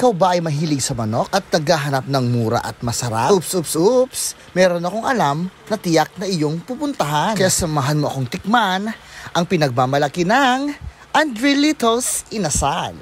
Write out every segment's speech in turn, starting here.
Ikaw ba ay mahilig sa manok at naghahanap ng mura at masarap? Oops! Meron akong alam na tiyak na iyong pupuntahan. Kaya samahan mo akong tikman ang pinagmamalaki ng Andrelitos Inasal.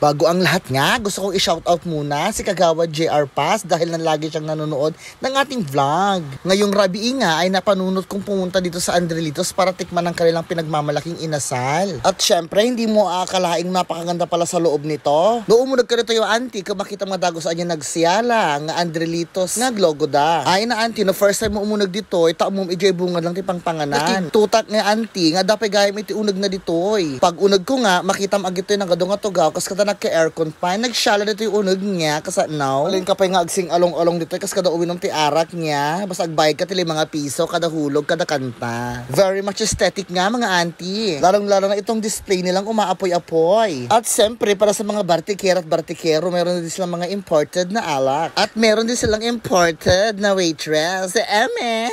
Bago ang lahat nga, gusto kong i-shoutout muna si Kagawad JR Paz dahil lagi siyang nanonood ng ating vlog. Ngayong Rabii nga ay napanunot kong pumunta dito sa Andrelitos para tikman ang kanilang pinagmamalaking inasal. At syempre, hindi mo aakalaing napakaganda pala sa loob nito. Luumunod ka rito yung auntie kung makita mga dago sa anya nagsiyala nga Andrelitos nga logo da. Ay na auntie, no first time mo umunag dito, taong mo ijay bunga lang tipang panganan. Tutak nga auntie, nga dapat gayam iti unag na dito. Pag unag ko nga, makita magito yung nagadong atugaw kas kata nagka-aircon pa, nagsyala dito yung unag niya, kasi now, alin ka pa yung agsing along-along dito, kasi kada uwinom ti arak niya, basta agbayad ka tili mga piso, kada hulog, kada kanta. Very much aesthetic nga mga auntie. Lalong-lalo na itong display nilang umaapoy-apoy. At siyempre, para sa mga bartikero at bartikero, meron din silang mga imported na alak. At meron din silang imported na waitress, si Eme.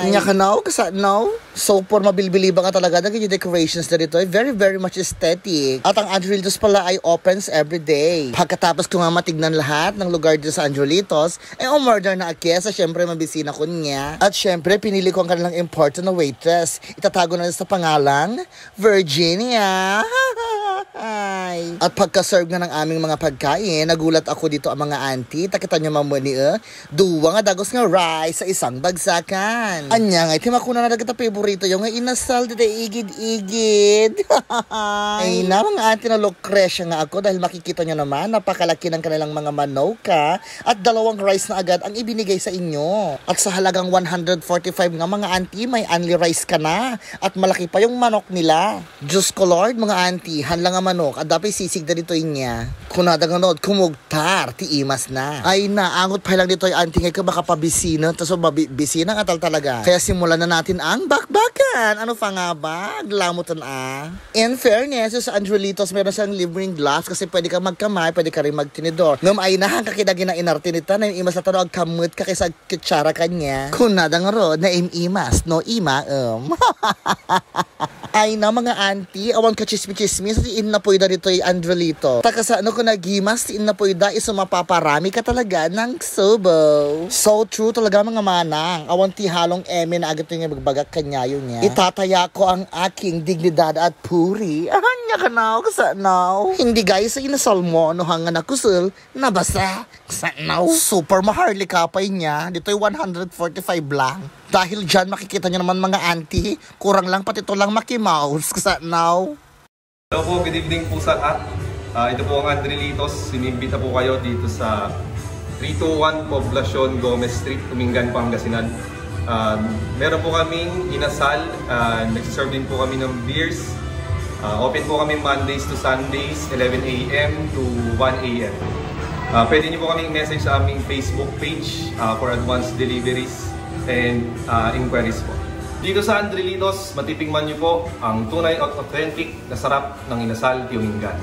Kanya ka now, kasi now, so for mabilbiliba ka talaga, naging yung decorations na dito, very, very much aesthetic. At ang Andrelitos pala ay opens every day. Pagkatapos ko nga matignan lahat ng lugar dito sa Andrelitos, umorder na akesa, syempre mabisina ko niya. At syempre, pinili ko ang kanilang important na waitress. Itatago na sa pangalang Virginia. At pagka-serve nga ng aming mga pagkain, nagulat ako dito ang mga auntie. Takita nyo mamuni duwa nga dagos nga rice sa isang bagsakan. Anya nga, timakuna na nagkita favorito yung nga inasal dito igid-igid. Ay na mga auntie na lokresya nga ako dahil makikita nyo naman napakalaki ng kanilang mga manoka at 2 rice na agad ang ibinigay sa inyo. At sa halagang 145 nga mga auntie, may only rice ka na at malaki pa yung manok nila. Diyos ko Lord mga auntie, hanlang nga manok at dapat sisig na dito niya. Kunada nga nood, kumugtar, tiimas na. Ay naangot pa lang dito yung auntie ngayon ka baka pabisina, tapos bisina nga talaga. Kaya simulan na natin ang bakbakan. Ano pa nga ba? Glamutan In fairness, sa Andrelitos meron siyang libreng glass kasi pwede ka magkamay, pwede ka rin magtinidor. Ngam ay nahan kakidagi na inartinita na yung imas na tanong agkamut ka kaysa kitsara kanya. Kunada nga ro, na imas, no ima Ay na mga auntie, awan ka chismi-chismis, in na po yung dito yung Andrelito. Takasa ano ko nagimas, in na po yung da, iso mapaparami ka talaga ng sobo. So true talaga mga manang. Awan ti halong eme na agad yung magbagak kanyayo niya. Itataya ko ang aking dignidad at puri. Ahanya ka now, kasa now. Hindi guys, sa inasal mo, no hangan na kusul, nabasa. Kasa now. Super maharli kapay niya. Dito yung 145 lang. Dahil dyan makikita nyo naman mga auntie, kurang lang pati ito lang Mouse kasi now. Hello po, good evening po sa lahat. Ito po ang Andrelitos. Sinimbita po kayo dito sa 321 Poblacion Gomez Street, Tumingan, Pangasinan. Meron po kaming inasal, nagsiserve din po kami ng beers. Open po kami Mondays to Sundays, 11 AM to 1 AM. Pwede niyo po kaming message sa aming Facebook page for advanced deliveries and inquiries po. Dito sa Andrelitos, matitingman niyo po ang tunay at authentic na sarap ng inasal Tumingan.